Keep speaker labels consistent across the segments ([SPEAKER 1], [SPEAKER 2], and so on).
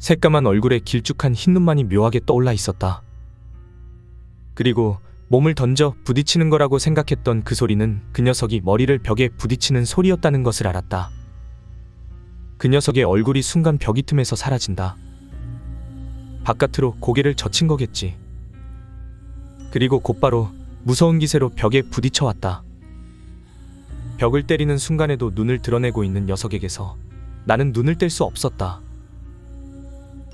[SPEAKER 1] 새까만 얼굴에 길쭉한 흰 눈만이 묘하게 떠올라 있었다. 그리고 몸을 던져 부딪히는 거라고 생각했던 그 소리는 그 녀석이 머리를 벽에 부딪히는 소리였다는 것을 알았다. 그 녀석의 얼굴이 순간 벽이 틈에서 사라진다. 바깥으로 고개를 젖힌 거겠지. 그리고 곧바로 무서운 기세로 벽에 부딪혀왔다. 벽을 때리는 순간에도 눈을 드러내고 있는 녀석에게서 나는 눈을 뗄 수 없었다.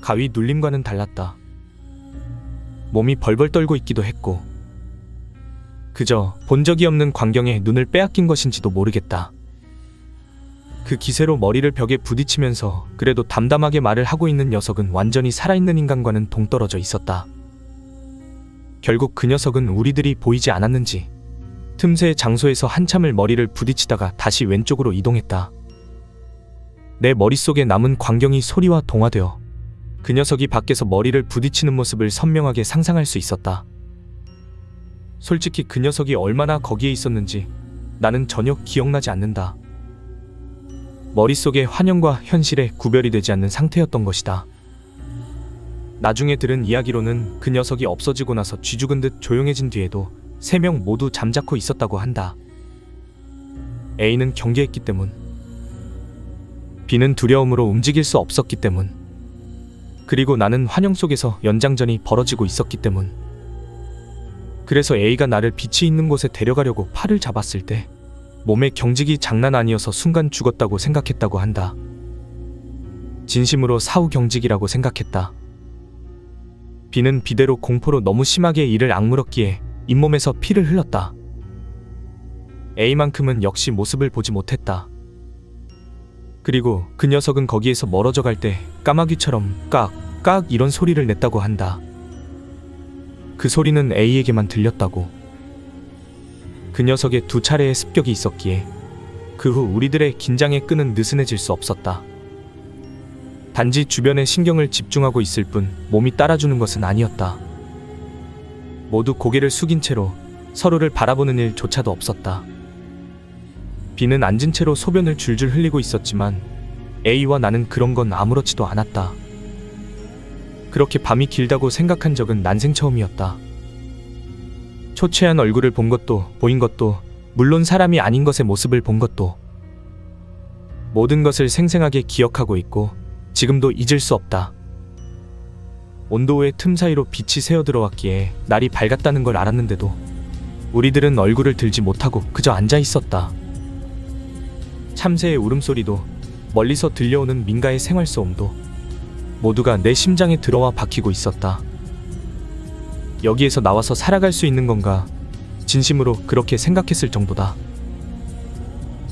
[SPEAKER 1] 가위 눌림과는 달랐다. 몸이 벌벌 떨고 있기도 했고 그저 본 적이 없는 광경에 눈을 빼앗긴 것인지도 모르겠다. 그 기세로 머리를 벽에 부딪히면서 그래도 담담하게 말을 하고 있는 녀석은 완전히 살아있는 인간과는 동떨어져 있었다. 결국 그 녀석은 우리들이 보이지 않았는지 틈새의 장소에서 한참을 머리를 부딪히다가 다시 왼쪽으로 이동했다. 내 머릿속에 남은 광경이 소리와 동화되어 그 녀석이 밖에서 머리를 부딪히는 모습을 선명하게 상상할 수 있었다. 솔직히 그 녀석이 얼마나 거기에 있었는지 나는 전혀 기억나지 않는다. 머릿속에 환영과 현실에 구별이 되지 않는 상태였던 것이다. 나중에 들은 이야기로는 그 녀석이 없어지고 나서 쥐죽은 듯 조용해진 뒤에도 3명 모두 잠자코 있었다고 한다. A는 경계했기 때문, B는 두려움으로 움직일 수 없었기 때문, 그리고 나는 환영 속에서 연장전이 벌어지고 있었기 때문. 그래서 A가 나를 빛이 있는 곳에 데려가려고 팔을 잡았을 때 몸의 경직이 장난 아니어서 순간 죽었다고 생각했다고 한다. 진심으로 사후 경직이라고 생각했다. B는 B대로 공포로 너무 심하게 이를 악물었기에 잇몸에서 피를 흘렸다. A만큼은 역시 모습을 보지 못했다. 그리고 그 녀석은 거기에서 멀어져 갈 때 까마귀처럼 깍 이런 소리를 냈다고 한다. 그 소리는 A에게만 들렸다고. 그 녀석의 2차례의 습격이 있었기에 그 후 우리들의 긴장의 끈은 느슨해질 수 없었다. 단지 주변에 신경을 집중하고 있을 뿐 몸이 따라주는 것은 아니었다. 모두 고개를 숙인 채로 서로를 바라보는 일조차도 없었다. B는 앉은 채로 소변을 줄줄 흘리고 있었지만 A와 나는 그런 건 아무렇지도 않았다. 그렇게 밤이 길다고 생각한 적은 난생 처음이었다. 초췌한 얼굴을 본 것도 보인 것도 물론 사람이 아닌 것의 모습을 본 것도 모든 것을 생생하게 기억하고 있고 지금도 잊을 수 없다. 온도의 틈 사이로 빛이 새어 들어왔기에 날이 밝았다는 걸 알았는데도 우리들은 얼굴을 들지 못하고 그저 앉아 있었다. 참새의 울음소리도 멀리서 들려오는 민가의 생활소음도 모두가 내 심장에 들어와 박히고 있었다. 여기에서 나와서 살아갈 수 있는 건가? 진심으로 그렇게 생각했을 정도다.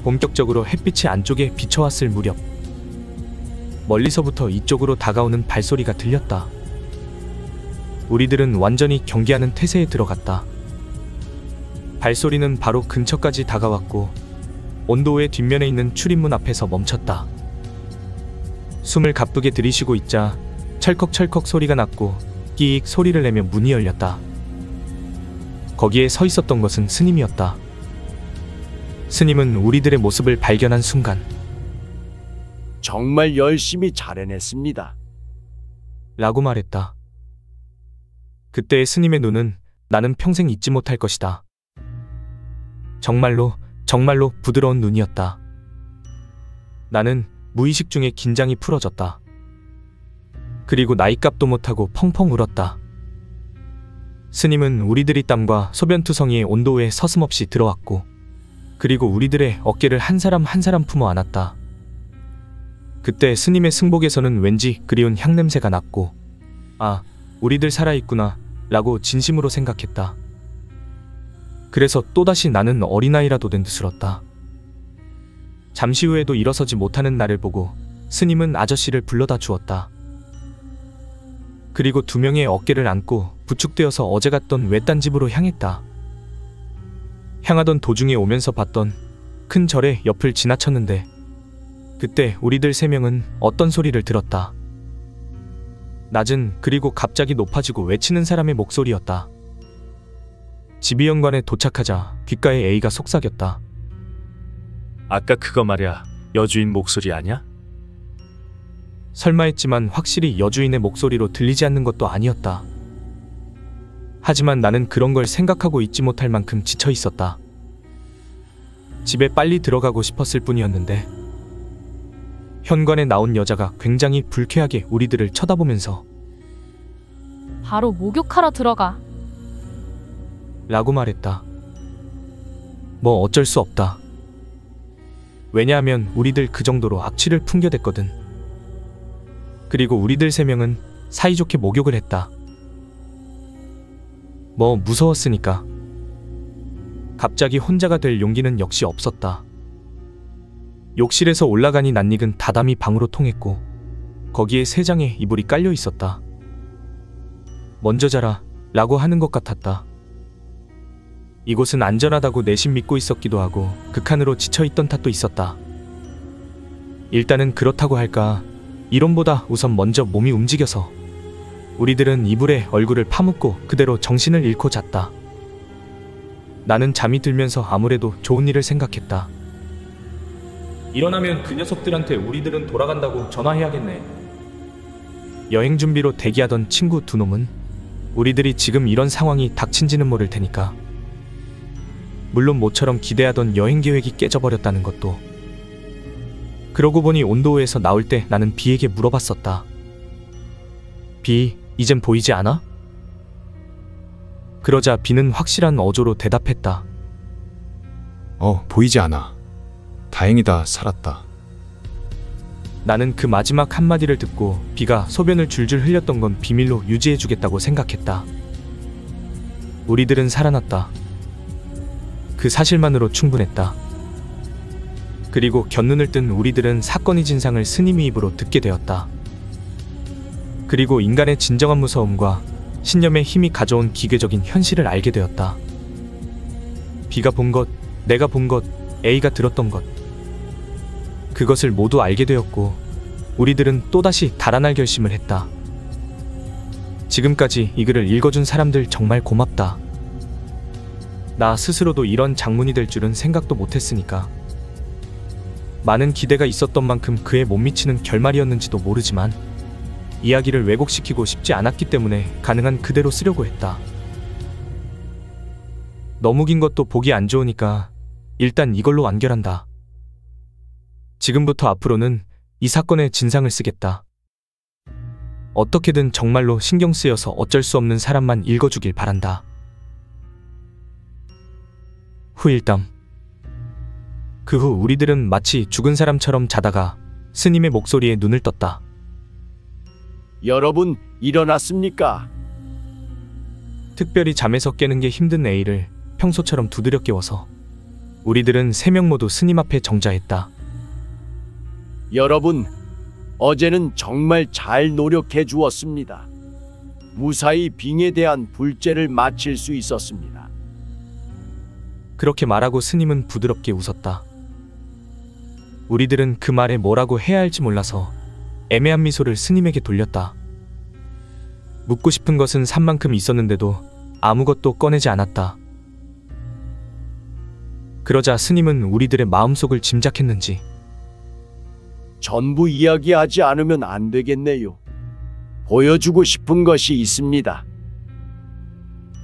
[SPEAKER 1] 본격적으로 햇빛이 안쪽에 비춰왔을 무렵 멀리서부터 이쪽으로 다가오는 발소리가 들렸다. 우리들은 완전히 경계하는 태세에 들어갔다. 발소리는 바로 근처까지 다가왔고 온도의 뒷면에 있는 출입문 앞에서 멈췄다. 숨을 가쁘게 들이쉬고 있자 철컥철컥 소리가 났고 끼익 소리를 내며 문이 열렸다. 거기에 서 있었던 것은 스님이었다. 스님은 우리들의 모습을 발견한 순간
[SPEAKER 2] 정말 열심히 잘 해냈습니다.
[SPEAKER 1] 라고 말했다. 그때의 스님의 눈은 나는 평생 잊지 못할 것이다. 정말로 부드러운 눈이었다. 나는 무의식 중에 긴장이 풀어졌다. 그리고 나이값도 못하고 펑펑 울었다. 스님은 우리들의 땀과 소변투성이의 온도에 서슴없이 들어왔고 그리고 우리들의 어깨를 한 사람 한 사람 품어 안았다. 그때 스님의 승복에서는 왠지 그리운 향냄새가 났고 아, 우리들 살아있구나 라고 진심으로 생각했다. 그래서 또다시 나는 어린아이라도 된 듯 울었다. 잠시 후에도 일어서지 못하는 나를 보고 스님은 아저씨를 불러다 주었다. 그리고 2명의 어깨를 안고 부축되어서 어제 갔던 외딴 집으로 향했다. 향하던 도중에 오면서 봤던 큰 절의 옆을 지나쳤는데 그때 우리들 3명은 어떤 소리를 들었다. 낮은 그리고 갑자기 높아지고 외치는 사람의 목소리였다. 지비연관에 도착하자 귓가에 A가 속삭였다.
[SPEAKER 3] 아까 그거 말이야, 여주인 목소리 아냐?
[SPEAKER 1] 설마 했지만 확실히 여주인의 목소리로 들리지 않는 것도 아니었다. 하지만 나는 그런 걸 생각하고 있지 못할 만큼 지쳐 있었다. 집에 빨리 들어가고 싶었을 뿐이었는데 현관에 나온 여자가 굉장히 불쾌하게 우리들을 쳐다보면서
[SPEAKER 3] 바로 목욕하러 들어가.
[SPEAKER 1] 라고 말했다. 뭐 어쩔 수 없다. 왜냐하면 우리들 그 정도로 악취를 풍겨댔거든. 그리고 우리들 3명은 사이좋게 목욕을 했다. 뭐 무서웠으니까. 갑자기 혼자가 될 용기는 역시 없었다. 욕실에서 올라가니 낯익은 다담이 방으로 통했고 거기에 3장의 이불이 깔려 있었다. 먼저 자라 라고 하는 것 같았다. 이곳은 안전하다고 내심 믿고 있었기도 하고 극한으로 지쳐있던 탓도 있었다. 일단은 그렇다고 할까, 이론보다 우선 먼저 몸이 움직여서 우리들은 이불에 얼굴을 파묻고 그대로 정신을 잃고 잤다. 나는 잠이 들면서 아무래도 좋은 일을 생각했다. 일어나면 그 녀석들한테 우리들은 돌아간다고 전화해야겠네. 여행 준비로 대기하던 친구 2놈은 우리들이 지금 이런 상황이 닥친지는 모를 테니까. 물론 모처럼 기대하던 여행 계획이 깨져버렸다는 것도. 그러고 보니 온도호에서 나올 때 나는 비에게 물어봤었다. 비, 이젠 보이지 않아? 그러자 비는 확실한 어조로 대답했다.
[SPEAKER 4] 보이지 않아. 다행이다, 살았다.
[SPEAKER 1] 나는 그 마지막 한마디를 듣고 비가 소변을 줄줄 흘렸던 건 비밀로 유지해주겠다고 생각했다. 우리들은 살아났다. 그 사실만으로 충분했다. 그리고 곁눈을 뜬 우리들은 사건의 진상을 스님의 입으로 듣게 되었다. 그리고 인간의 진정한 무서움과 신념의 힘이 가져온 기괴적인 현실을 알게 되었다. 비가 본 것, 내가 본 것, A가 들었던 것. 그것을 모두 알게 되었고 우리들은 또다시 달아날 결심을 했다. 지금까지 이 글을 읽어준 사람들 정말 고맙다. 나 스스로도 이런 장문이 될 줄은 생각도 못했으니까. 많은 기대가 있었던 만큼 그에 못 미치는 결말이었는지도 모르지만 이야기를 왜곡시키고 싶지 않았기 때문에 가능한 그대로 쓰려고 했다. 너무 긴 것도 보기 안 좋으니까 일단 이걸로 완결한다. 지금부터 앞으로는 이 사건의 진상을 쓰겠다. 어떻게든 정말로 신경 쓰여서 어쩔 수 없는 사람만 읽어주길 바란다. 후일담. 그 후 우리들은 마치 죽은 사람처럼 자다가 스님의 목소리에 눈을 떴다.
[SPEAKER 2] 여러분, 일어났습니까?
[SPEAKER 1] 특별히 잠에서 깨는 게 힘든 A를 평소처럼 두드려 깨워서 우리들은 3명 모두 스님 앞에 정자했다.
[SPEAKER 2] 여러분, 어제는 정말 잘 노력해 주었습니다. 무사히 빙에 대한 불제를 마칠 수 있었습니다.
[SPEAKER 1] 그렇게 말하고 스님은 부드럽게 웃었다. 우리들은 그 말에 뭐라고 해야 할지 몰라서 애매한 미소를 스님에게 돌렸다. 묻고 싶은 것은 산만큼 있었는데도 아무것도 꺼내지 않았다. 그러자 스님은 우리들의 마음속을 짐작했는지
[SPEAKER 2] 전부 이야기하지 않으면 안 되겠네요. 보여주고 싶은 것이 있습니다.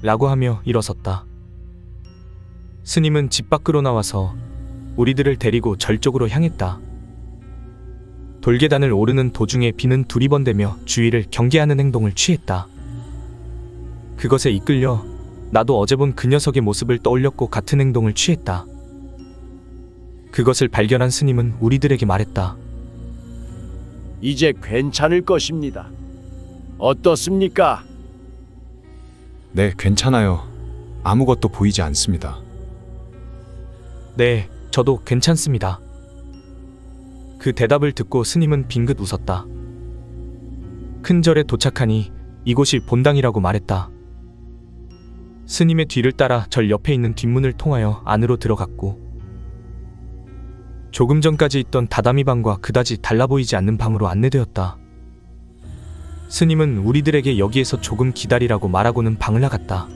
[SPEAKER 1] 라고 하며 일어섰다. 스님은 집 밖으로 나와서 우리들을 데리고 절 쪽으로 향했다. 돌계단을 오르는 도중에 비는 두리번대며 주위를 경계하는 행동을 취했다. 그것에 이끌려 나도 어제 본 그 녀석의 모습을 떠올렸고 같은 행동을 취했다. 그것을 발견한 스님은 우리들에게 말했다.
[SPEAKER 2] 이제 괜찮을 것입니다. 어떻습니까?
[SPEAKER 4] 네, 괜찮아요. 아무것도 보이지 않습니다.
[SPEAKER 1] 네, 저도 괜찮습니다. 그 대답을 듣고 스님은 빙긋 웃었다. 큰 절에 도착하니 이곳이 본당이라고 말했다. 스님의 뒤를 따라 절 옆에 있는 뒷문을 통하여 안으로 들어갔고 조금 전까지 있던 다다미 방과 그다지 달라 보이지 않는 방으로 안내되었다. 스님은 우리들에게 여기에서 조금 기다리라고 말하고는 방을 나갔다.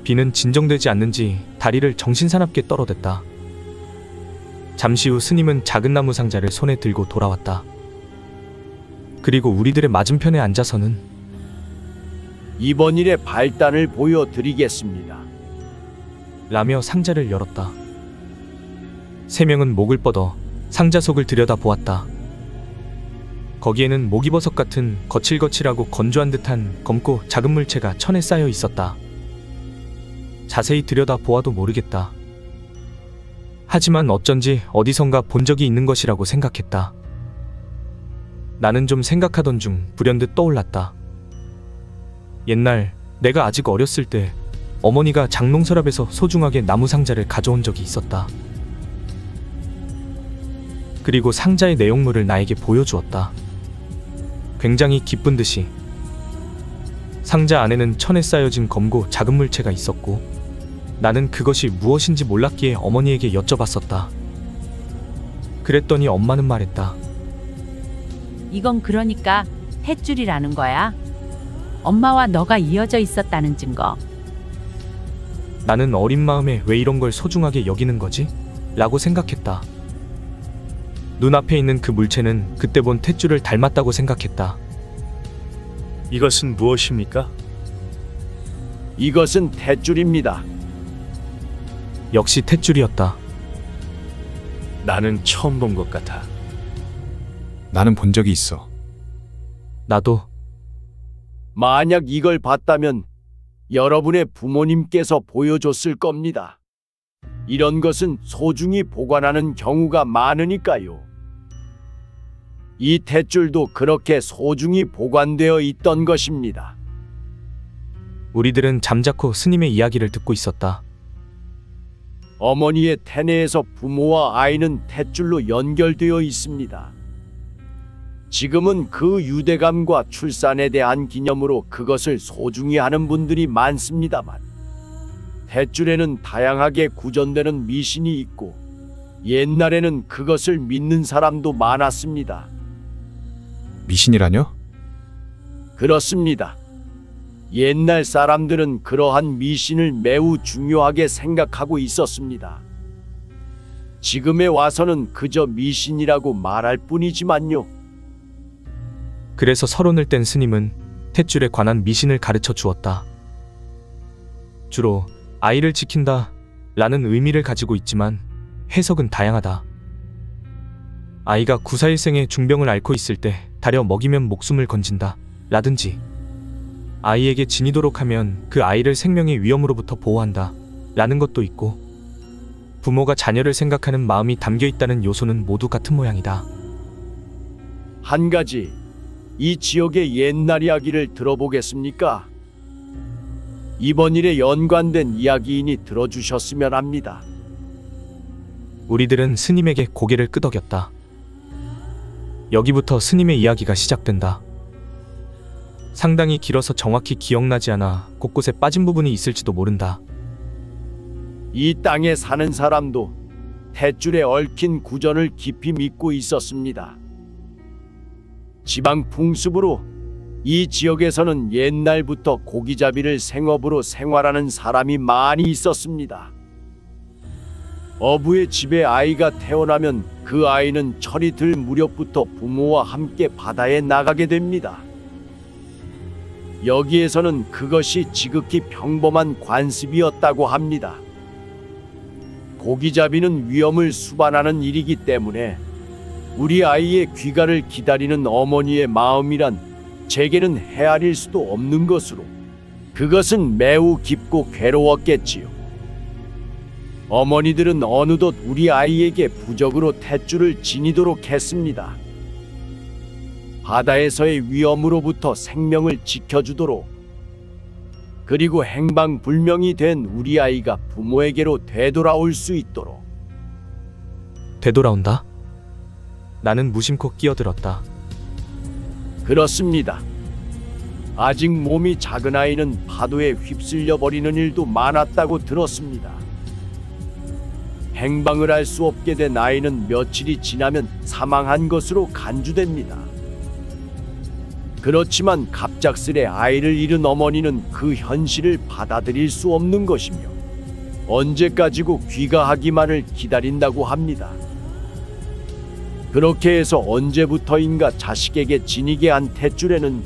[SPEAKER 1] 비는 진정되지 않는지 다리를 정신사납게 떨어댔다. 잠시 후 스님은 작은 나무 상자를 손에 들고 돌아왔다. 그리고 우리들의 맞은편에 앉아서는
[SPEAKER 2] 이번 일의 발단을 보여드리겠습니다.
[SPEAKER 1] 라며 상자를 열었다. 세 명은 목을 뻗어 상자 속을 들여다보았다. 거기에는 목이버섯 같은 거칠거칠하고 건조한 듯한 검고 작은 물체가 천에 쌓여 있었다. 자세히 들여다보아도 모르겠다. 하지만 어쩐지 어디선가 본 적이 있는 것이라고 생각했다. 나는 좀 생각하던 중 불현듯 떠올랐다. 옛날 내가 아직 어렸을 때 어머니가 장롱서랍에서 소중하게 나무 상자를 가져온 적이 있었다. 그리고 상자의 내용물을 나에게 보여주었다. 굉장히 기쁜 듯이. 상자 안에는 천에 쌓여진 검고 작은 물체가 있었고 나는 그것이 무엇인지 몰랐기에 어머니에게 여쭤봤었다. 그랬더니 엄마는 말했다.
[SPEAKER 5] 이건 그러니까 탯줄이라는 거야. 엄마와 너가 이어져 있었다는 증거.
[SPEAKER 1] 나는 어린 마음에 왜 이런 걸 소중하게 여기는 거지? 라고 생각했다. 눈앞에 있는 그 물체는 그때 본 탯줄을 닮았다고 생각했다.
[SPEAKER 6] 이것은 무엇입니까?
[SPEAKER 2] 이것은 탯줄입니다.
[SPEAKER 1] 역시 탯줄이었다.
[SPEAKER 6] 나는 처음 본 것 같아.
[SPEAKER 4] 나는 본 적이 있어.
[SPEAKER 1] 나도.
[SPEAKER 2] 만약 이걸 봤다면 여러분의 부모님께서 보여줬을 겁니다. 이런 것은 소중히 보관하는 경우가 많으니까요. 이 탯줄도 그렇게 소중히 보관되어 있던 것입니다.
[SPEAKER 1] 우리들은 잠자코 스님의 이야기를 듣고 있었다.
[SPEAKER 2] 어머니의 태내에서 부모와 아이는 탯줄로 연결되어 있습니다. 지금은 그 유대감과 출산에 대한 기념으로 그것을 소중히 하는 분들이 많습니다만 탯줄에는 다양하게 구전되는 미신이 있고 옛날에는 그것을 믿는 사람도 많았습니다.
[SPEAKER 4] 미신이라뇨?
[SPEAKER 2] 그렇습니다. 옛날 사람들은 그러한 미신을 매우 중요하게 생각하고 있었습니다. 지금에 와서는 그저 미신이라고 말할 뿐이지만요.
[SPEAKER 1] 그래서 서론을 뗀 스님은 탯줄에 관한 미신을 가르쳐 주었다. 주로 아이를 지킨다 라는 의미를 가지고 있지만 해석은 다양하다. 아이가 구사일생의 중병을 앓고 있을 때 다려 먹이면 목숨을 건진다 라든지 아이에게 지니도록 하면 그 아이를 생명의 위험으로부터 보호한다 라는 것도 있고 부모가 자녀를 생각하는 마음이 담겨 있다는 요소는 모두 같은 모양이다.
[SPEAKER 2] 한 가지 이 지역의 옛날 이야기를 들어보겠습니까? 이번 일에 연관된 이야기이니 들어주셨으면 합니다.
[SPEAKER 1] 우리들은 스님에게 고개를 끄덕였다. 여기부터 스님의 이야기가 시작된다. 상당히 길어서 정확히 기억나지 않아 곳곳에 빠진 부분이 있을지도 모른다.
[SPEAKER 2] 이 땅에 사는 사람도 탯줄에 얽힌 구전을 깊이 믿고 있었습니다. 지방 풍습으로 이 지역에서는 옛날부터 고기잡이를 생업으로 생활하는 사람이 많이 있었습니다. 어부의 집에 아이가 태어나면 그 아이는 철이 들 무렵부터 부모와 함께 바다에 나가게 됩니다. 여기에서는 그것이 지극히 평범한 관습이었다고 합니다. 고기잡이는 위험을 수반하는 일이기 때문에 우리 아이의 귀가를 기다리는 어머니의 마음이란 제게는 헤아릴 수도 없는 것으로 그것은 매우 깊고 괴로웠겠지요. 어머니들은 어느덧 우리 아이에게 부적으로 탯줄을 지니도록 했습니다. 바다에서의 위험으로부터 생명을 지켜주도록. 그리고 행방불명이 된 우리 아이가 부모에게로 되돌아올 수 있도록.
[SPEAKER 1] 되돌아온다? 나는 무심코 끼어들었다.
[SPEAKER 2] 그렇습니다. 아직 몸이 작은 아이는 파도에 휩쓸려 버리는 일도 많았다고 들었습니다. 행방을 할 수 없게 된 아이는 며칠이 지나면 사망한 것으로 간주됩니다. 그렇지만 갑작스레 아이를 잃은 어머니는 그 현실을 받아들일 수 없는 것이며 언제까지고 귀가하기만을 기다린다고 합니다. 그렇게 해서 언제부터인가 자식에게 지니게 한 탯줄에는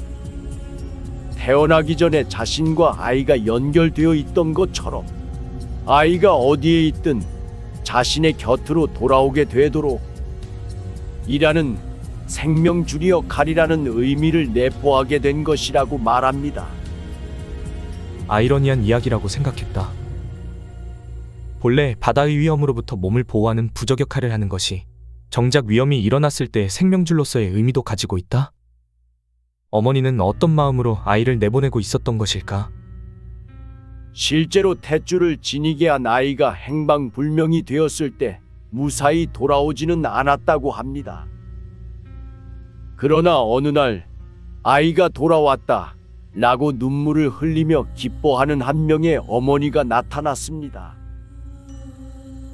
[SPEAKER 2] 태어나기 전에 자신과 아이가 연결되어 있던 것처럼 아이가 어디에 있든 자신의 곁으로 돌아오게 되도록 이라는 생명줄이여 가리라는 의미를 내포하게 된 것이라고 말합니다.
[SPEAKER 1] 아이러니한 이야기라고 생각했다. 본래 바다의 위험으로부터 몸을 보호하는 부적 역할을 하는 것이 정작 위험이 일어났을 때 생명줄로서의 의미도 가지고 있다. 어머니는 어떤 마음으로 아이를 내보내고 있었던 것일까?
[SPEAKER 2] 실제로 탯줄을 지니게 한 아이가 행방불명이 되었을 때 무사히 돌아오지는 않았다고 합니다. 그러나 어느 날 아이가 돌아왔다 라고 눈물을 흘리며 기뻐하는 한 명의 어머니가 나타났습니다.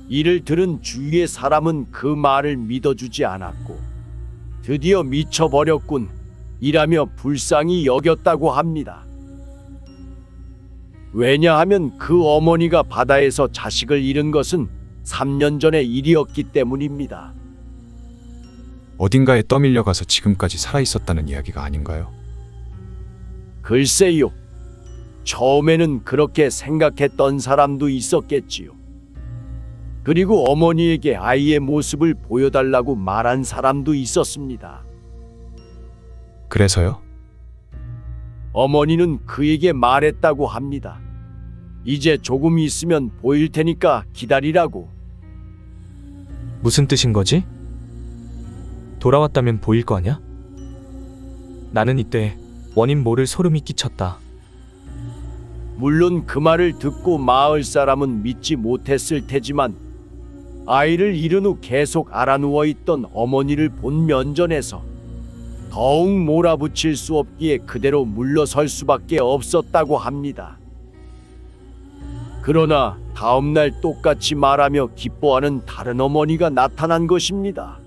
[SPEAKER 2] 이를 들은 주위의 사람은 그 말을 믿어주지 않았고 드디어 미쳐버렸군 이라며 불쌍히 여겼다고 합니다. 왜냐하면 그 어머니가 바다에서 자식을 잃은 것은 3년 전의 일이었기 때문입니다.
[SPEAKER 4] 어딘가에 떠밀려가서 지금까지 살아있었다는 이야기가 아닌가요?
[SPEAKER 2] 글쎄요. 처음에는 그렇게 생각했던 사람도 있었겠지요. 그리고 어머니에게 아이의 모습을 보여달라고 말한 사람도 있었습니다.
[SPEAKER 4] 그래서요?
[SPEAKER 2] 어머니는 그에게 말했다고 합니다. 이제 조금 있으면 보일 테니까 기다리라고.
[SPEAKER 1] 무슨 뜻인 거지? 돌아왔다면 보일 거 아냐? 나는 이때 원인 모를 소름이 끼쳤다.
[SPEAKER 2] 물론 그 말을 듣고 마을 사람은 믿지 못했을 테지만 아이를 잃은 후 계속 알아누워 있던 어머니를 본 면전에서 더욱 몰아붙일 수 없기에 그대로 물러설 수밖에 없었다고 합니다. 그러나 다음날 똑같이 말하며 기뻐하는 다른 어머니가 나타난 것입니다.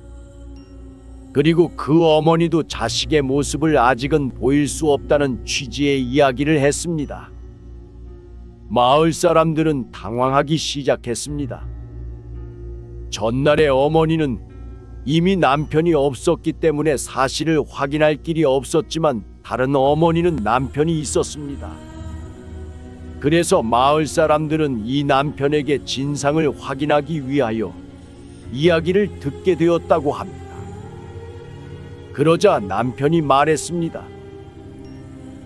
[SPEAKER 2] 그리고 그 어머니도 자식의 모습을 아직은 보일 수 없다는 취지의 이야기를 했습니다. 마을 사람들은 당황하기 시작했습니다. 전날의 어머니는 이미 남편이 없었기 때문에 사실을 확인할 길이 없었지만 다른 어머니는 남편이 있었습니다. 그래서 마을 사람들은 이 남편에게 진상을 확인하기 위하여 이야기를 듣게 되었다고 합니다. 그러자 남편이 말했습니다.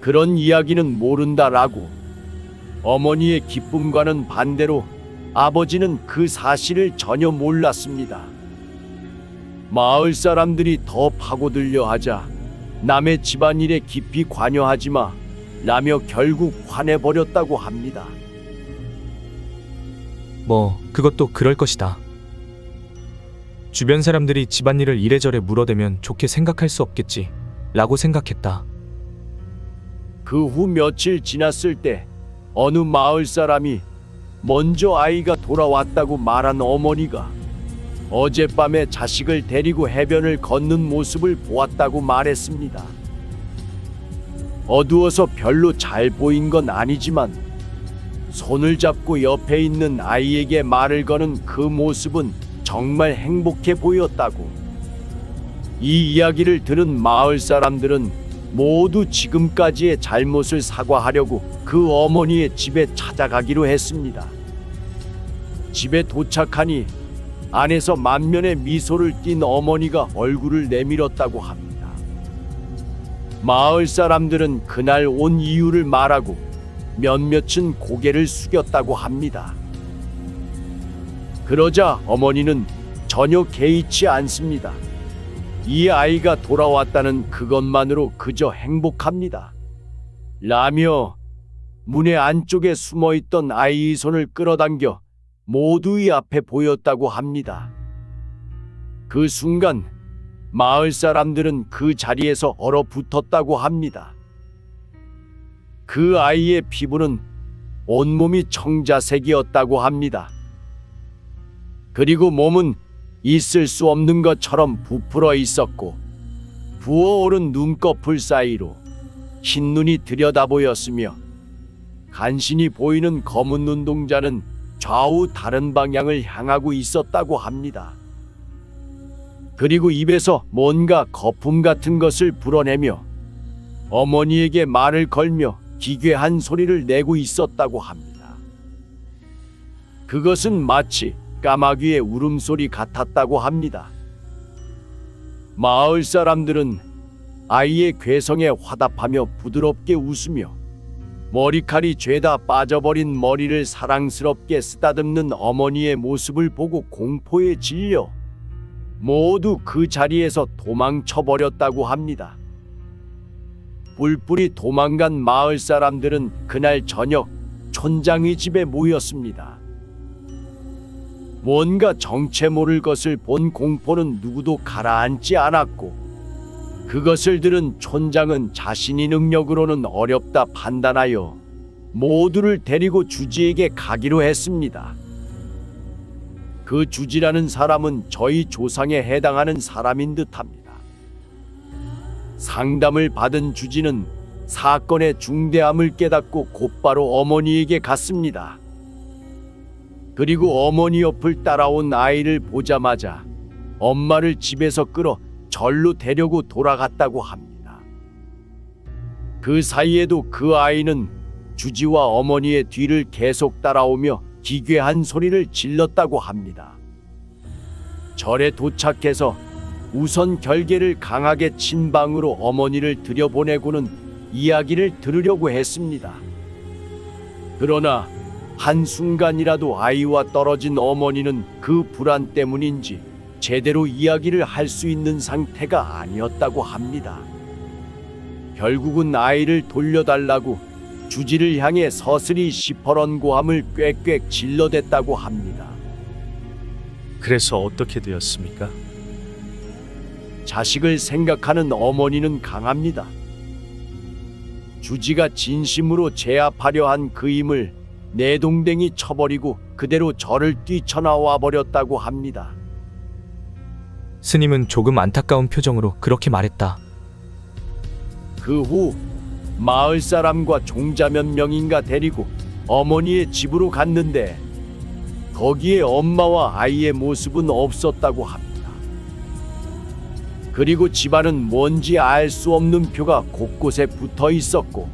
[SPEAKER 2] 그런 이야기는 모른다라고. 어머니의 기쁨과는 반대로 아버지는 그 사실을 전혀 몰랐습니다. 마을 사람들이 더 파고들려 하자 남의 집안일에 깊이 관여하지 마 라며 결국 화내버렸다고 합니다.
[SPEAKER 1] 그것도 그럴 것이다. 주변 사람들이 집안일을 이래저래 물어대면 좋게 생각할 수 없겠지 라고 생각했다.
[SPEAKER 2] 그 후 며칠 지났을 때 어느 마을 사람이 먼저 아이가 돌아왔다고 말한 어머니가 어젯밤에 자식을 데리고 해변을 걷는 모습을 보았다고 말했습니다. 어두워서 별로 잘 보인 건 아니지만 손을 잡고 옆에 있는 아이에게 말을 거는 그 모습은 정말 행복해 보였다고. 이 이야기를 들은 마을 사람들은 모두 지금까지의 잘못을 사과하려고 그 어머니의 집에 찾아가기로 했습니다. 집에 도착하니 안에서 만면의 미소를 띤 어머니가 얼굴을 내밀었다고 합니다. 마을 사람들은 그날 온 이유를 말하고 몇몇은 고개를 숙였다고 합니다. 그러자 어머니는 전혀 개의치 않습니다. 이 아이가 돌아왔다는 그것만으로 그저 행복합니다. 라며 문의 안쪽에 숨어있던 아이의 손을 끌어당겨 모두의 앞에 보였다고 합니다. 그 순간 마을 사람들은 그 자리에서 얼어붙었다고 합니다. 그 아이의 피부는 온몸이 청자색이었다고 합니다. 그리고 몸은 있을 수 없는 것처럼 부풀어 있었고 부어오른 눈꺼풀 사이로 흰눈이 들여다 보였으며 간신히 보이는 검은 눈동자는 좌우 다른 방향을 향하고 있었다고 합니다. 그리고 입에서 뭔가 거품 같은 것을 불어내며 어머니에게 말을 걸며 기괴한 소리를 내고 있었다고 합니다. 그것은 마치 까마귀의 울음소리 같았다고 합니다. 마을 사람들은 아이의 괴성에 화답하며 부드럽게 웃으며 머리칼이 죄다 빠져버린 머리를 사랑스럽게 쓰다듬는 어머니의 모습을 보고 공포에 질려 모두 그 자리에서 도망쳐버렸다고 합니다. 뿔뿔이 도망간 마을 사람들은 그날 저녁 촌장의 집에 모였습니다. 뭔가 정체 모를 것을 본 공포는 누구도 가라앉지 않았고 그것을 들은 촌장은 자신의 능력으로는 어렵다 판단하여 모두를 데리고 주지에게 가기로 했습니다. 그 주지라는 사람은 저희 조상에 해당하는 사람인 듯합니다. 상담을 받은 주지는 사건의 중대함을 깨닫고 곧바로 어머니에게 갔습니다. 그리고 어머니 옆을 따라온 아이를 보자마자 엄마를 집에서 끌어 절로 데려고 돌아갔다고 합니다. 그 사이에도 그 아이는 주지와 어머니의 뒤를 계속 따라오며 기괴한 소리를 질렀다고 합니다. 절에 도착해서 우선 결계를 강하게 친 방으로 어머니를 들여보내고는 이야기를 들으려고 했습니다. 그러나 한순간이라도 아이와 떨어진 어머니는 그 불안 때문인지 제대로 이야기를 할 수 있는 상태가 아니었다고 합니다. 결국은 아이를 돌려달라고 주지를 향해 서슬이 시퍼런 고함을 꽥꽥 질러댔다고 합니다.
[SPEAKER 6] 그래서 어떻게 되었습니까?
[SPEAKER 2] 자식을 생각하는 어머니는 강합니다. 주지가 진심으로 제압하려 한 그 힘을 내동댕이 쳐버리고 그대로 절을 뛰쳐나와 버렸다고 합니다.
[SPEAKER 1] 스님은 조금 안타까운 표정으로 그렇게 말했다.
[SPEAKER 2] 그 후 마을 사람과 종자 몇 명인가 데리고 어머니의 집으로 갔는데 거기에 엄마와 아이의 모습은 없었다고 합니다. 그리고 집안은 뭔지 알 수 없는 표가 곳곳에 붙어 있었고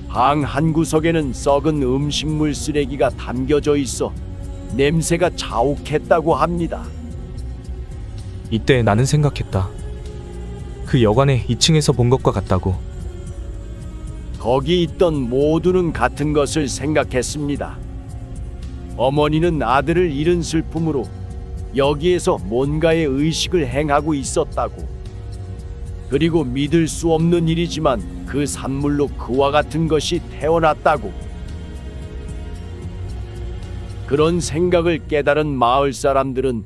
[SPEAKER 2] 방 한 구석에는 썩은 음식물 쓰레기가 담겨져 있어 냄새가 자욱했다고 합니다.
[SPEAKER 1] 이때 나는 생각했다. 그 여관에 2층에서 본 것과 같다고.
[SPEAKER 2] 거기 있던 모두는 같은 것을 생각했습니다. 어머니는 아들을 잃은 슬픔으로 여기에서 뭔가의 의식을 행하고 있었다고. 그리고 믿을 수 없는 일이지만 그 산물로 그와 같은 것이 태어났다고. 그런 생각을 깨달은 마을 사람들은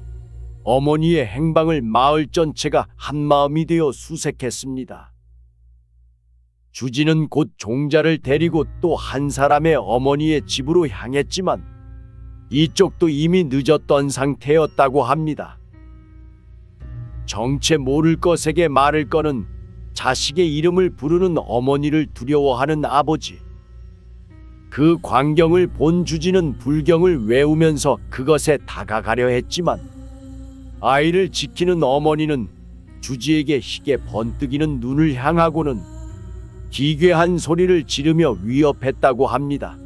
[SPEAKER 2] 어머니의 행방을 마을 전체가 한마음이 되어 수색했습니다. 주지는 곧 종자를 데리고 또 한 사람의 어머니의 집으로 향했지만 이쪽도 이미 늦었던 상태였다고 합니다. 정체 모를 것에게 말을 거는 자식의 이름을 부르는 어머니를 두려워하는 아버지. 그 광경을 본 주지는 불경을 외우면서 그것에 다가가려 했지만 아이를 지키는 어머니는 주지에게 희게 번뜩이는 눈을 향하고는 기괴한 소리를 지르며 위협했다고 합니다.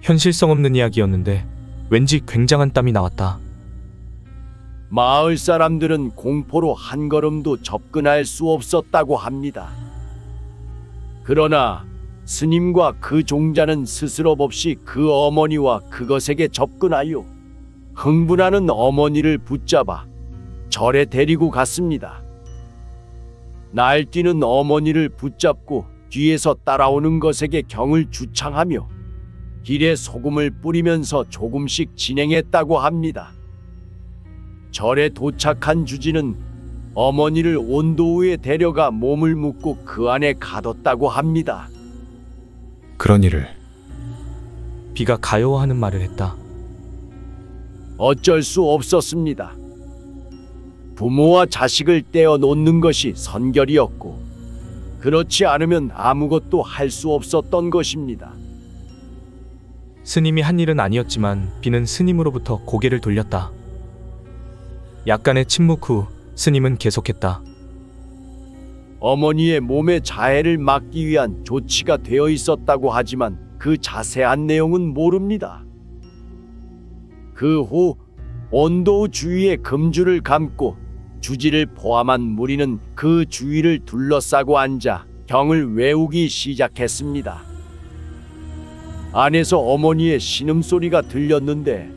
[SPEAKER 1] 현실성 없는 이야기였는데 왠지 굉장한 땀이 나왔다.
[SPEAKER 2] 마을 사람들은 공포로 한 걸음도 접근할 수 없었다고 합니다. 그러나 스님과 그 종자는 스스럼 없이 그 어머니와 그것에게 접근하여 흥분하는 어머니를 붙잡아 절에 데리고 갔습니다. 날뛰는 어머니를 붙잡고 뒤에서 따라오는 것에게 경을 주창하며 길에 소금을 뿌리면서 조금씩 진행했다고 합니다. 절에 도착한 주지는 어머니를 온도 위에 데려가 몸을 묶고 그 안에 가뒀다고 합니다.
[SPEAKER 4] 그런 일을
[SPEAKER 1] 비가 가여워하는 말을 했다.
[SPEAKER 2] 어쩔 수 없었습니다. 부모와 자식을 떼어 놓는 것이 선결이었고 그렇지 않으면 아무것도 할 수 없었던 것입니다.
[SPEAKER 1] 스님이 한 일은 아니었지만 비는 스님으로부터 고개를 돌렸다. 약간의 침묵 후 스님은 계속했다.
[SPEAKER 2] 어머니의 몸의 자해를 막기 위한 조치가 되어 있었다고 하지만 그 자세한 내용은 모릅니다. 그 후 온도 주위에 금주를 감고 주지를 포함한 무리는 그 주위를 둘러싸고 앉아 경을 외우기 시작했습니다. 안에서 어머니의 신음소리가 들렸는데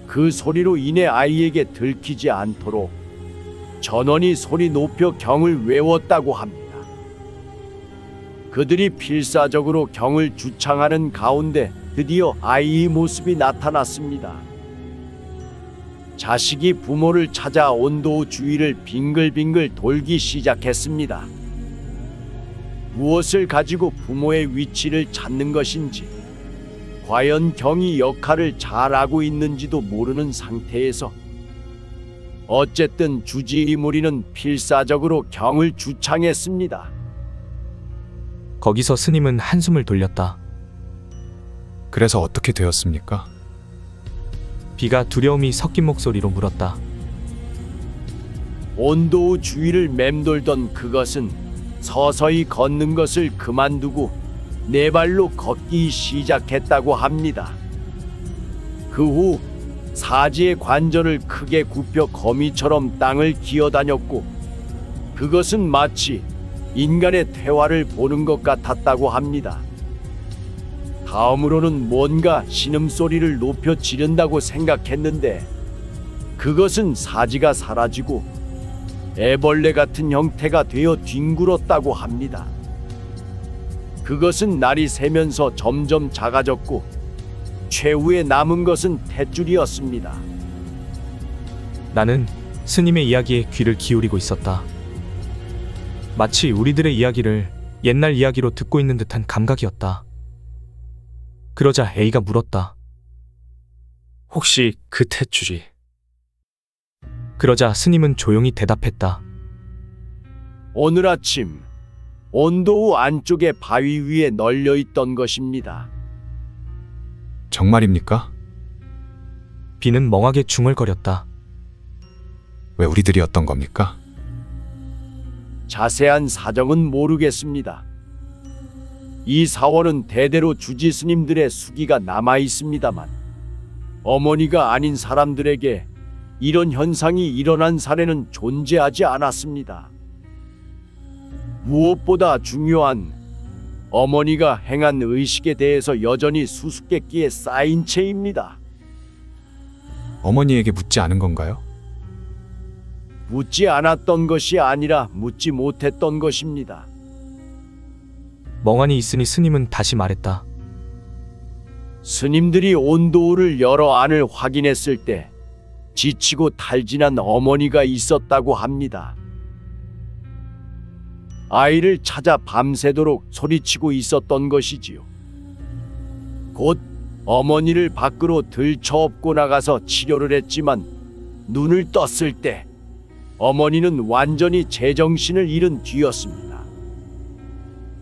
[SPEAKER 2] 그 소리로 인해 아이에게 들키지 않도록 전원이 소리 높여 경을 외웠다고 합니다. 그들이 필사적으로 경을 주창하는 가운데 드디어 아이의 모습이 나타났습니다. 자식이 부모를 찾아 온도 주위를 빙글빙글 돌기 시작했습니다. 무엇을 가지고 부모의 위치를 찾는 것인지, 과연 경이 역할을 잘하고 있는지도 모르는 상태에서 어쨌든 주지의 무리는 필사적으로 경을 주창했습니다.
[SPEAKER 1] 거기서 스님은 한숨을 돌렸다.
[SPEAKER 4] 그래서 어떻게 되었습니까?
[SPEAKER 1] 비가 두려움이 섞인 목소리로 물었다.
[SPEAKER 2] 온도 주위를 맴돌던 그것은 서서히 걷는 것을 그만두고 네 발로 걷기 시작했다고 합니다. 그 후 사지의 관절을 크게 굽혀 거미처럼 땅을 기어다녔고 그것은 마치 인간의 퇴화를 보는 것 같았다고 합니다. 다음으로는 뭔가 신음소리를 높여 지른다고 생각했는데 그것은 사지가 사라지고 애벌레 같은 형태가 되어 뒹굴었다고 합니다. 그것은 날이 새면서 점점 작아졌고 최후에 남은 것은 탯줄이었습니다.
[SPEAKER 1] 나는 스님의 이야기에 귀를 기울이고 있었다. 마치 우리들의 이야기를 옛날 이야기로 듣고 있는 듯한 감각이었다. 그러자 A가 물었다.
[SPEAKER 6] 혹시 그 탯줄이
[SPEAKER 1] 그러자 스님은 조용히 대답했다.
[SPEAKER 2] 오늘 아침 온도우 안쪽의 바위 위에 널려 있던 것입니다.
[SPEAKER 4] 정말입니까?
[SPEAKER 1] 비는 멍하게 중얼거렸다.
[SPEAKER 4] 왜 우리들이었던 겁니까?
[SPEAKER 2] 자세한 사정은 모르겠습니다. 이 사원은 대대로 주지 스님들의 수기가 남아 있습니다만 어머니가 아닌 사람들에게 이런 현상이 일어난 사례는 존재하지 않았습니다. 무엇보다 중요한 어머니가 행한 의식에 대해서 여전히 수수께끼에 쌓인 채입니다.
[SPEAKER 4] 어머니에게 묻지 않은 건가요?
[SPEAKER 2] 묻지 않았던 것이 아니라 묻지 못했던 것입니다.
[SPEAKER 1] 멍하니 있으니 스님은 다시 말했다.
[SPEAKER 2] 스님들이 온도우를 열어 안을 확인했을 때 지치고 탈진한 어머니가 있었다고 합니다. 아이를 찾아 밤새도록 소리치고 있었던 것이지요. 곧 어머니를 밖으로 들쳐업고 나가서 치료를 했지만 눈을 떴을 때 어머니는 완전히 제정신을 잃은 뒤였습니다.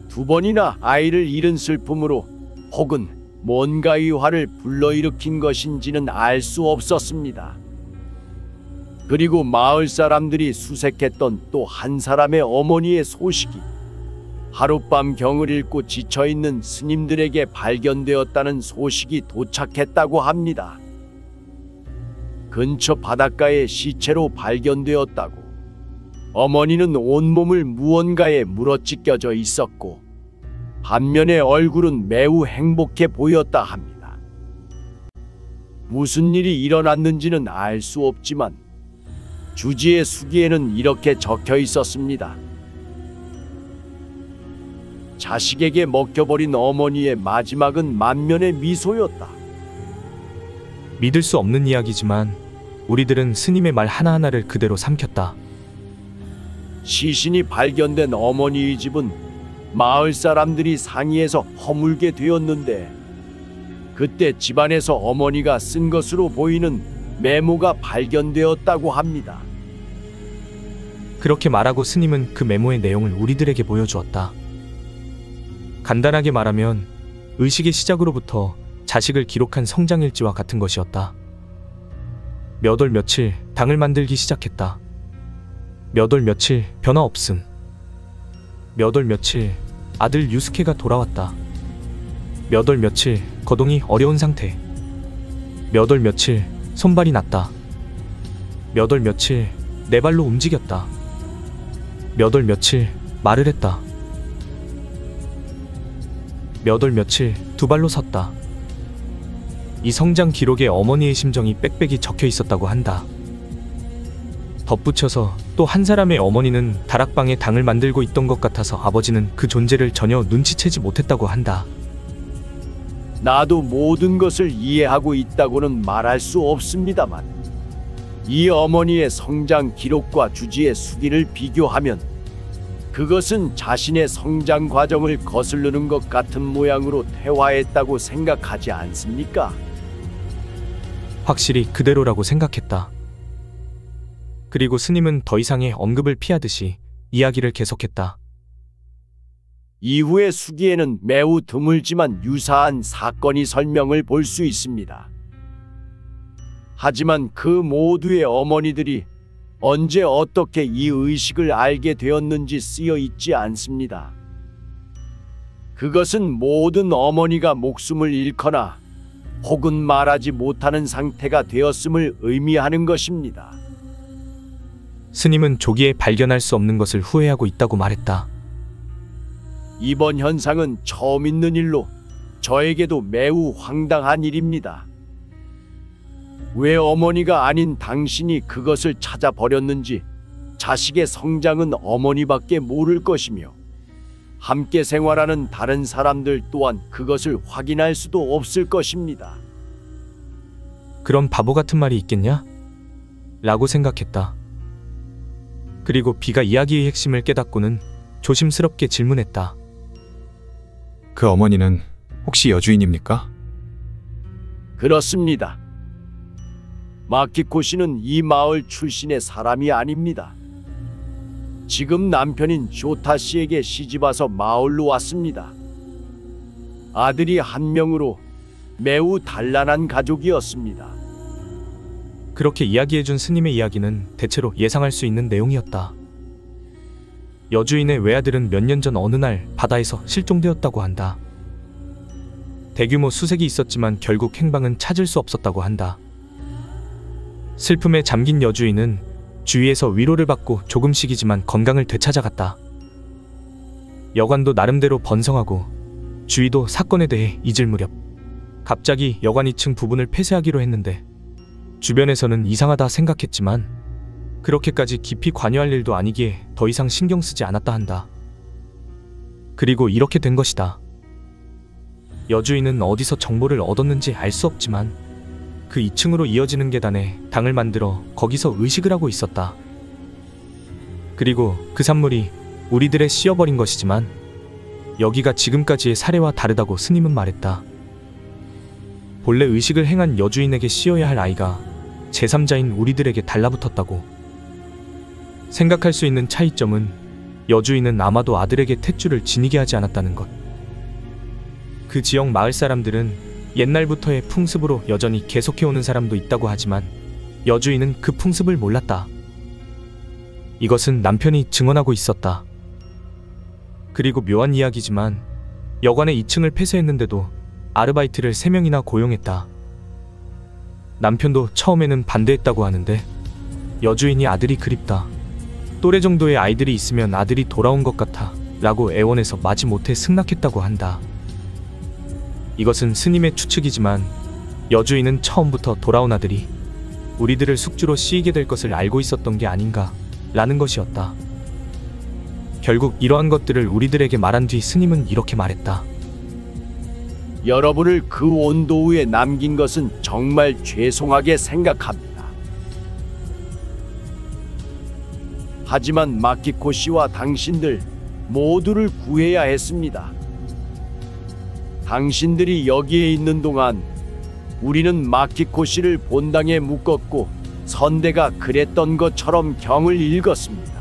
[SPEAKER 2] 두 번이나 아이를 잃은 슬픔으로 혹은 뭔가의 화를 불러일으킨 것인지는 알 수 없었습니다. 그리고 마을 사람들이 수색했던 또 한 사람의 어머니의 소식이 하룻밤 경을 읽고 지쳐있는 스님들에게 발견되었다는 소식이 도착했다고 합니다. 근처 바닷가에 시체로 발견되었다고. 어머니는 온몸을 무언가에 물어찢겨져 있었고 반면에 얼굴은 매우 행복해 보였다 합니다. 무슨 일이 일어났는지는 알 수 없지만 주지의 수기에는 이렇게 적혀 있었습니다. 자식에게 먹혀버린 어머니의 마지막은 만면의 미소였다.
[SPEAKER 1] 믿을 수 없는 이야기지만 우리들은 스님의 말 하나하나를 그대로 삼켰다.
[SPEAKER 2] 시신이 발견된 어머니의 집은 마을 사람들이 상의해서 허물게 되었는데 그때 집안에서 어머니가 쓴 것으로 보이는 메모가 발견되었다고 합니다.
[SPEAKER 1] 그렇게 말하고 스님은 그 메모의 내용을 우리들에게 보여주었다. 간단하게 말하면 의식의 시작으로부터 자식을 기록한 성장일지와 같은 것이었다. 몇 월 며칠 당을 만들기 시작했다. 몇 월 며칠 변화 없음. 몇 월 며칠 아들 유스케가 돌아왔다. 몇 월 며칠 거동이 어려운 상태. 몇 월 며칠 손발이 났다. 몇 월 며칠 네 발로 움직였다. 몇 월 며칠 말을 했다. 몇 월 며칠 두 발로 섰다. 이 성장 기록에 어머니의 심정이 빽빽이 적혀 있었다고 한다. 덧붙여서 또 한 사람의 어머니는 다락방에 당을 만들고 있던 것 같아서 아버지는 그 존재를 전혀 눈치채지 못했다고 한다.
[SPEAKER 2] 나도 모든 것을 이해하고 있다고는 말할 수 없습니다만 이 어머니의 성장 기록과 주지의 수기를 비교하면 그것은 자신의 성장 과정을 거스르는 것 같은 모양으로 퇴화했다고 생각하지 않습니까?
[SPEAKER 1] 확실히 그대로라고 생각했다. 그리고 스님은 더 이상의 언급을 피하듯이 이야기를 계속했다.
[SPEAKER 2] 이후의 수기에는 매우 드물지만 유사한 사건이 설명을 볼 수 있습니다. 하지만 그 모두의 어머니들이 언제 어떻게 이 의식을 알게 되었는지 쓰여 있지 않습니다. 그것은 모든 어머니가 목숨을 잃거나 혹은 말하지 못하는 상태가 되었음을 의미하는 것입니다.
[SPEAKER 1] 스님은 조기에 발견할 수 없는 것을 후회하고 있다고 말했다.
[SPEAKER 2] 이번 현상은 처음 있는 일로 저에게도 매우 황당한 일입니다. 왜 어머니가 아닌 당신이 그것을 찾아버렸는지 자식의 성장은 어머니밖에 모를 것이며 함께 생활하는 다른 사람들 또한 그것을 확인할 수도 없을 것입니다.
[SPEAKER 1] 그런 바보 같은 말이 있겠냐? 라고 생각했다. 그리고 비가 이야기의 핵심을 깨닫고는 조심스럽게 질문했다.
[SPEAKER 4] 그 어머니는 혹시 여주인입니까?
[SPEAKER 2] 그렇습니다. 마키코 씨는 이 마을 출신의 사람이 아닙니다. 지금 남편인 쇼타 씨에게 시집와서 마을로 왔습니다. 아들이 한 명으로 매우 단란한 가족이었습니다.
[SPEAKER 1] 그렇게 이야기해준 스님의 이야기는 대체로 예상할 수 있는 내용이었다. 여주인의 외아들은 몇 년 전 어느 날 바다에서 실종되었다고 한다. 대규모 수색이 있었지만 결국 행방은 찾을 수 없었다고 한다. 슬픔에 잠긴 여주인은 주위에서 위로를 받고 조금씩이지만 건강을 되찾아갔다. 여관도 나름대로 번성하고 주위도 사건에 대해 잊을 무렵 갑자기 여관 2층 부분을 폐쇄하기로 했는데 주변에서는 이상하다 생각했지만 그렇게까지 깊이 관여할 일도 아니기에 더 이상 신경 쓰지 않았다 한다. 그리고 이렇게 된 것이다. 여주인은 어디서 정보를 얻었는지 알 수 없지만 그 2층으로 이어지는 계단에 당을 만들어 거기서 의식을 하고 있었다. 그리고 그 산물이 우리들의 씌어버린 것이지만 여기가 지금까지의 사례와 다르다고 스님은 말했다. 본래 의식을 행한 여주인에게 씌어야 할 아이가 제3자인 우리들에게 달라붙었다고. 생각할 수 있는 차이점은 여주인은 아마도 아들에게 탯줄을 지니게 하지 않았다는 것. 그 지역 마을 사람들은 옛날부터의 풍습으로 여전히 계속해오는 사람도 있다고 하지만 여주인은 그 풍습을 몰랐다. 이것은 남편이 증언하고 있었다. 그리고 묘한 이야기지만 여관의 2층을 폐쇄했는데도 아르바이트를 3명이나 고용했다. 남편도 처음에는 반대했다고 하는데 여주인이 아들이 그립다. 또래 정도의 아이들이 있으면 아들이 돌아온 것 같아 라고 애원해서 마지못해 승낙했다고 한다. 이것은 스님의 추측이지만 여주인은 처음부터 돌아온 아들이 우리들을 숙주로 씌이게 될 것을 알고 있었던 게 아닌가 라는 것이었다. 결국 이러한 것들을 우리들에게 말한 뒤 스님은 이렇게 말했다.
[SPEAKER 2] 여러분을 그 온도 위에 남긴 것은 정말 죄송하게 생각합니다. 하지만 마키코 씨와 당신들 모두를 구해야 했습니다. 당신들이 여기에 있는 동안 우리는 마키코 씨를 본당에 묶었고 선대가 그랬던 것처럼 경을 읽었습니다.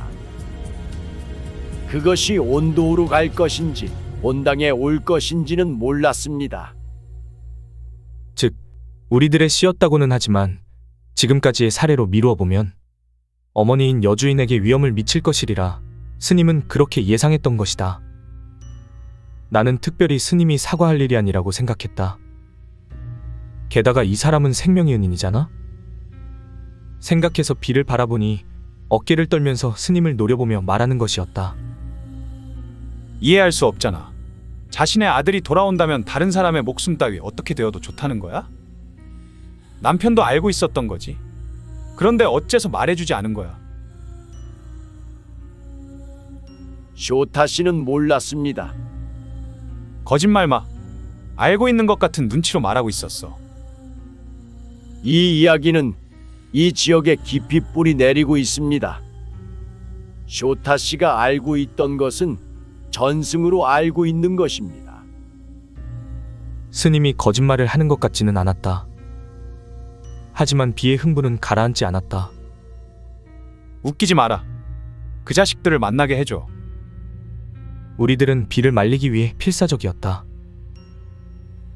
[SPEAKER 2] 그것이 온도로 갈 것인지 본당에 올 것인지는 몰랐습니다.
[SPEAKER 1] 즉, 우리들의 씨였다고는 하지만 지금까지의 사례로 미루어 보면 어머니인 여주인에게 위험을 미칠 것이리라 스님은 그렇게 예상했던 것이다. 나는 특별히 스님이 사과할 일이 아니라고 생각했다. 게다가 이 사람은 생명의 은인이잖아? 생각해서 비를 바라보니 어깨를 떨면서 스님을 노려보며 말하는 것이었다.
[SPEAKER 4] 이해할 수 없잖아. 자신의 아들이 돌아온다면 다른 사람의 목숨 따위 어떻게 되어도 좋다는 거야? 남편도 알고 있었던 거지. 그런데 어째서 말해주지 않은 거야?
[SPEAKER 2] 쇼타 씨는 몰랐습니다.
[SPEAKER 4] 거짓말 마. 알고 있는 것 같은 눈치로 말하고 있었어.
[SPEAKER 2] 이 이야기는 이 지역에 깊이 뿌리 내리고 있습니다. 쇼타 씨가 알고 있던 것은 전승으로 알고 있는 것입니다.
[SPEAKER 1] 스님이 거짓말을 하는 것 같지는 않았다. 하지만 비의 흥분은 가라앉지 않았다.
[SPEAKER 4] 웃기지 마라. 그 자식들을 만나게 해줘.
[SPEAKER 1] 우리들은 비를 말리기 위해 필사적이었다.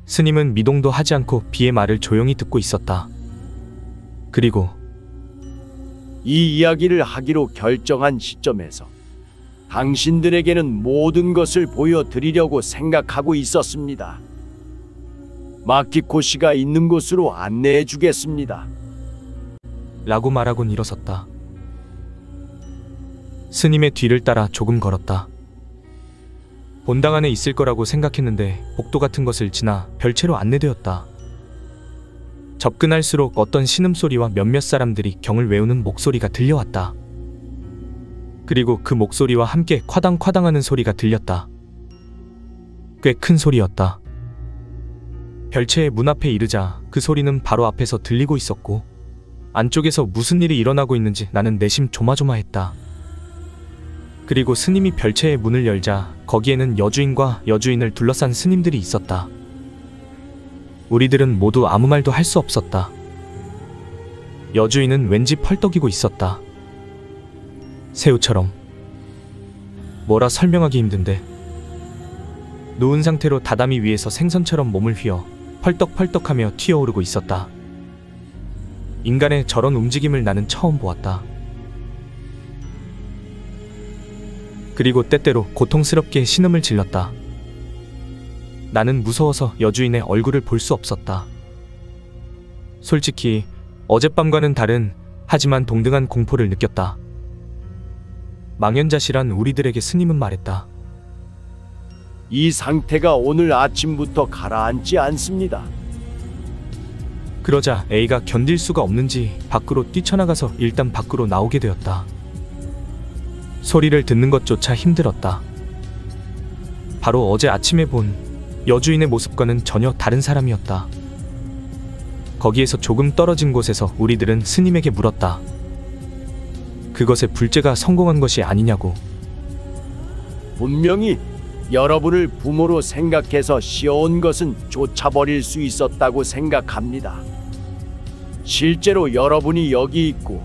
[SPEAKER 1] 스님은 미동도 하지 않고 비의 말을 조용히 듣고 있었다. 그리고
[SPEAKER 2] 이 이야기를 하기로 결정한 시점에서 당신들에게는 모든 것을 보여드리려고 생각하고 있었습니다. 마키코 씨가 있는 곳으로 안내해 주겠습니다.
[SPEAKER 1] 라고 말하곤 일어섰다. 스님의 뒤를 따라 조금 걸었다. 본당 안에 있을 거라고 생각했는데 복도 같은 것을 지나 별채로 안내되었다. 접근할수록 어떤 신음소리와 몇몇 사람들이 경을 외우는 목소리가 들려왔다. 그리고 그 목소리와 함께 콰당콰당하는 소리가 들렸다. 꽤 큰 소리였다. 별채의 문 앞에 이르자 그 소리는 바로 앞에서 들리고 있었고 안쪽에서 무슨 일이 일어나고 있는지 나는 내심 조마조마했다. 그리고 스님이 별채의 문을 열자 거기에는 여주인과 여주인을 둘러싼 스님들이 있었다. 우리들은 모두 아무 말도 할 수 없었다. 여주인은 왠지 펄떡이고 있었다. 새우처럼. 뭐라 설명하기 힘든데. 누운 상태로 다다미 위에서 생선처럼 몸을 휘어 펄떡펄떡하며 튀어오르고 있었다. 인간의 저런 움직임을 나는 처음 보았다. 그리고 때때로 고통스럽게 신음을 질렀다. 나는 무서워서 여주인의 얼굴을 볼 수 없었다. 솔직히 어젯밤과는 다른 하지만 동등한 공포를 느꼈다. 망연자실한 우리들에게 스님은 말했다.
[SPEAKER 2] 이 상태가 오늘 아침부터 가라앉지 않습니다.
[SPEAKER 1] 그러자 A가 견딜 수가 없는지 밖으로 뛰쳐나가서 일단 밖으로 나오게 되었다. 소리를 듣는 것조차 힘들었다. 바로 어제 아침에 본 여주인의 모습과는 전혀 다른 사람이었다. 거기에서 조금 떨어진 곳에서 우리들은 스님에게 물었다. 그것의 불제가 성공한 것이 아니냐고.
[SPEAKER 2] 분명히 여러분을 부모로 생각해서 씌워온 것은 쫓아버릴 수 있었다고 생각합니다. 실제로 여러분이 여기 있고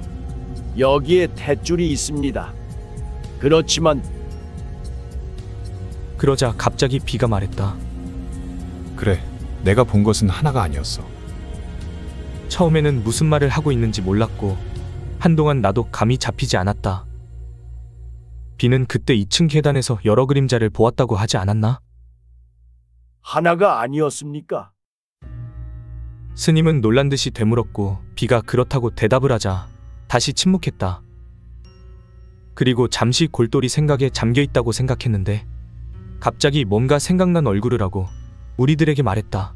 [SPEAKER 2] 여기에 탯줄이 있습니다. 그렇지만
[SPEAKER 1] 그러자 갑자기 비가 말했다.
[SPEAKER 4] 그래, 내가 본 것은 하나가 아니었어.
[SPEAKER 1] 처음에는 무슨 말을 하고 있는지 몰랐고 한동안 나도 감이 잡히지 않았다. 비는 그때 2층 계단에서 여러 그림자를 보았다고 하지 않았나?
[SPEAKER 2] 하나가 아니었습니까?
[SPEAKER 1] 스님은 놀란 듯이 되물었고 비가 그렇다고 대답을 하자 다시 침묵했다. 그리고 잠시 골똘히 생각에 잠겨있다고 생각했는데 갑자기 뭔가 생각난 얼굴을 하고 우리들에게 말했다.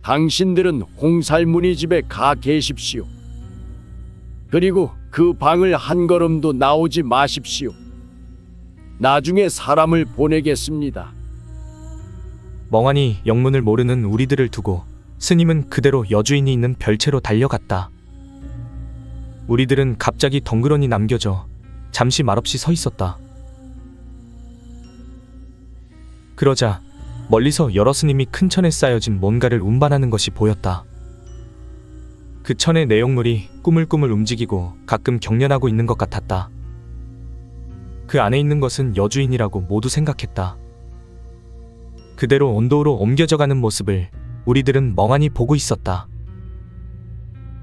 [SPEAKER 2] 당신들은 홍살무늬 집에 가 계십시오. 그리고 그 방을 한 걸음도 나오지 마십시오. 나중에 사람을 보내겠습니다.
[SPEAKER 1] 멍하니 영문을 모르는 우리들을 두고 스님은 그대로 여주인이 있는 별채로 달려갔다. 우리들은 갑자기 덩그러니 남겨져 잠시 말없이 서 있었다. 그러자 멀리서 여러 스님이 큰 천에 쌓여진 뭔가를 운반하는 것이 보였다. 그 천의 내용물이 꾸물꾸물 움직이고 가끔 경련하고 있는 것 같았다. 그 안에 있는 것은 여주인이라고 모두 생각했다. 그대로 온도로 옮겨져가는 모습을 우리들은 멍하니 보고 있었다.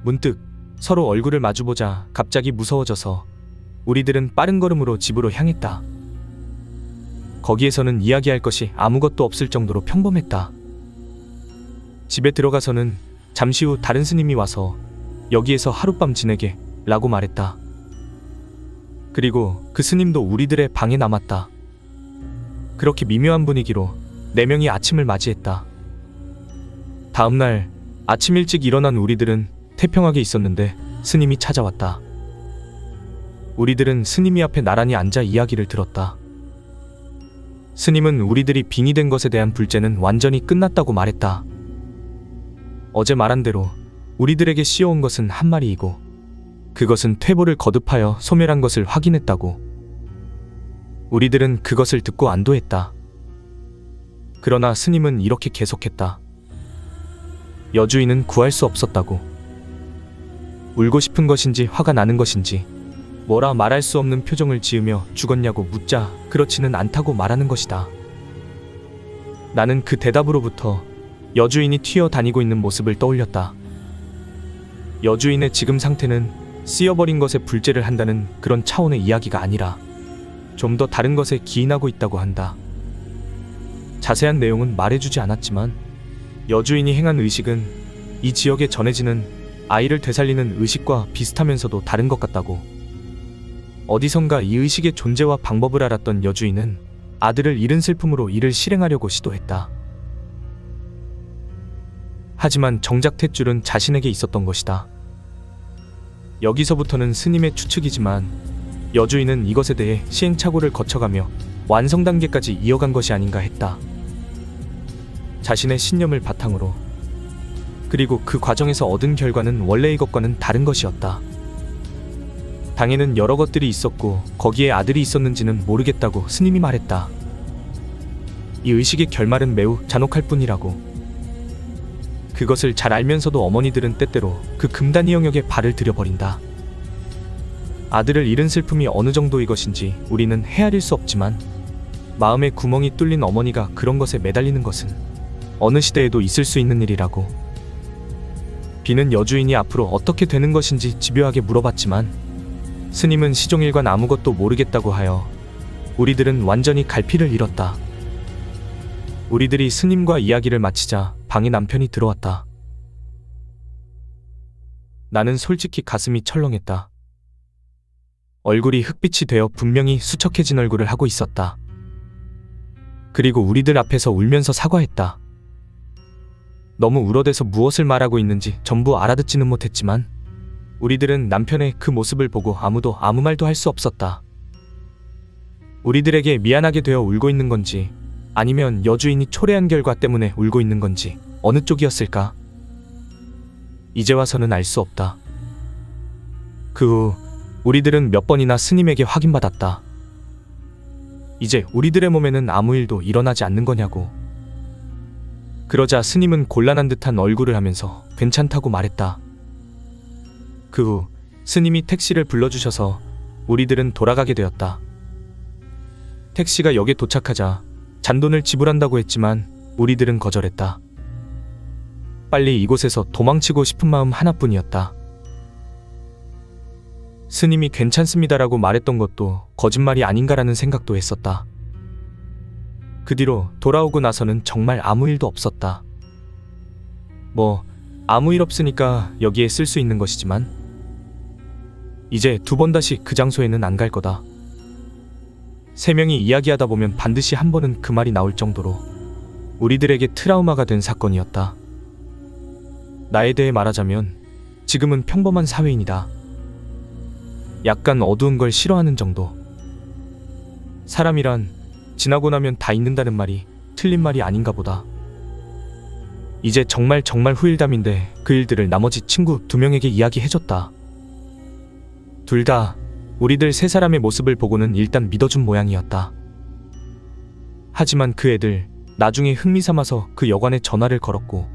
[SPEAKER 1] 문득 서로 얼굴을 마주보자 갑자기 무서워져서 우리들은 빠른 걸음으로 집으로 향했다. 거기에서는 이야기할 것이 아무것도 없을 정도로 평범했다. 집에 들어가서는 잠시 후 다른 스님이 와서 여기에서 하룻밤 지내게 라고 말했다. 그리고 그 스님도 우리들의 방에 남았다. 그렇게 미묘한 분위기로 4명이 아침을 맞이했다. 다음날 아침 일찍 일어난 우리들은 태평하게 있었는데 스님이 찾아왔다. 우리들은 스님이 앞에 나란히 앉아 이야기를 들었다. 스님은 우리들이 빙의된 것에 대한 불제는 완전히 끝났다고 말했다. 어제 말한 대로 우리들에게 씌워온 것은 한 마리이고 그것은 퇴보를 거듭하여 소멸한 것을 확인했다고. 우리들은 그것을 듣고 안도했다. 그러나 스님은 이렇게 계속했다. 여주인은 구할 수 없었다고. 울고 싶은 것인지 화가 나는 것인지 뭐라 말할 수 없는 표정을 지으며 죽었냐고 묻자 그렇지는 않다고 말하는 것이다. 나는 그 대답으로부터 여주인이 튀어다니고 있는 모습을 떠올렸다. 여주인의 지금 상태는 쓰여버린 것에 불제를 한다는 그런 차원의 이야기가 아니라 좀 더 다른 것에 기인하고 있다고 한다. 자세한 내용은 말해주지 않았지만 여주인이 행한 의식은 이 지역에 전해지는 아이를 되살리는 의식과 비슷하면서도 다른 것 같다고. 어디선가 이 의식의 존재와 방법을 알았던 여주인은 아들을 잃은 슬픔으로 이를 실행하려고 시도했다. 하지만 정작 탯줄은 자신에게 있었던 것이다. 여기서부터는 스님의 추측이지만 여주인은 이것에 대해 시행착오를 거쳐가며 완성 단계까지 이어간 것이 아닌가 했다. 자신의 신념을 바탕으로. 그리고 그 과정에서 얻은 결과는 원래 이것과는 다른 것이었다. 당에는 여러 것들이 있었고 거기에 아들이 있었는지는 모르겠다고 스님이 말했다. 이 의식의 결말은 매우 잔혹할 뿐이라고. 그것을 잘 알면서도 어머니들은 때때로 그 금단이 영역에 발을 들여버린다. 아들을 잃은 슬픔이 어느 정도의 것인지 우리는 헤아릴 수 없지만 마음의 구멍이 뚫린 어머니가 그런 것에 매달리는 것은 어느 시대에도 있을 수 있는 일이라고. 비는 여주인이 앞으로 어떻게 되는 것인지 집요하게 물어봤지만 스님은 시종일관 아무것도 모르겠다고 하여 우리들은 완전히 갈피를 잃었다. 우리들이 스님과 이야기를 마치자 방에 남편이 들어왔다. 나는 솔직히 가슴이 철렁했다. 얼굴이 흑빛이 되어 분명히 수척해진 얼굴을 하고 있었다. 그리고 우리들 앞에서 울면서 사과했다. 너무 울어대서 무엇을 말하고 있는지 전부 알아듣지는 못했지만 우리들은 남편의 그 모습을 보고 아무도 아무 말도 할 수 없었다. 우리들에게 미안하게 되어 울고 있는 건지 아니면 여주인이 초래한 결과 때문에 울고 있는 건지 어느 쪽이었을까? 이제 와서는 알 수 없다. 그 후 우리들은 몇 번이나 스님에게 확인받았다. 이제 우리들의 몸에는 아무 일도 일어나지 않는 거냐고. 그러자 스님은 곤란한 듯한 얼굴을 하면서 괜찮다고 말했다. 그 후 스님이 택시를 불러주셔서 우리들은 돌아가게 되었다. 택시가 역에 도착하자 잔돈을 지불한다고 했지만 우리들은 거절했다. 빨리 이곳에서 도망치고 싶은 마음 하나뿐이었다. 스님이 괜찮습니다라고 말했던 것도 거짓말이 아닌가라는 생각도 했었다. 그 뒤로 돌아오고 나서는 정말 아무 일도 없었다. 뭐 아무 일 없으니까 여기에 쓸 수 있는 것이지만 이제 2번 다시 그 장소에는 안 갈 거다. 3명이 이야기하다 보면 반드시 한 번은 그 말이 나올 정도로 우리들에게 트라우마가 된 사건이었다. 나에 대해 말하자면 지금은 평범한 사회인이다. 약간 어두운 걸 싫어하는 정도. 사람이란 지나고 나면 다 잊는다는 말이 틀린 말이 아닌가 보다. 이제 정말 후일담인데 그 일들을 나머지 친구 2명에게 이야기해줬다. 둘 다 우리들 3사람의 모습을 보고는 일단 믿어준 모양이었다. 하지만 그 애들 나중에 흥미삼아서 그 여관에 전화를 걸었고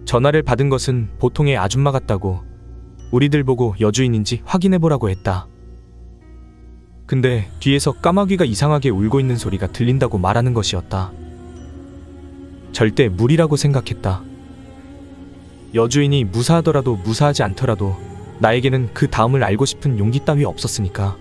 [SPEAKER 1] 전화를 받은 것은 보통의 아줌마 같다고 우리들 보고 여주인인지 확인해보라고 했다. 근데 뒤에서 까마귀가 이상하게 울고 있는 소리가 들린다고 말하는 것이었다. 절대 무리라고 생각했다. 여주인이 무사하더라도 무사하지 않더라도 나에게는 그 다음을 알고 싶은 용기 따위 없었으니까.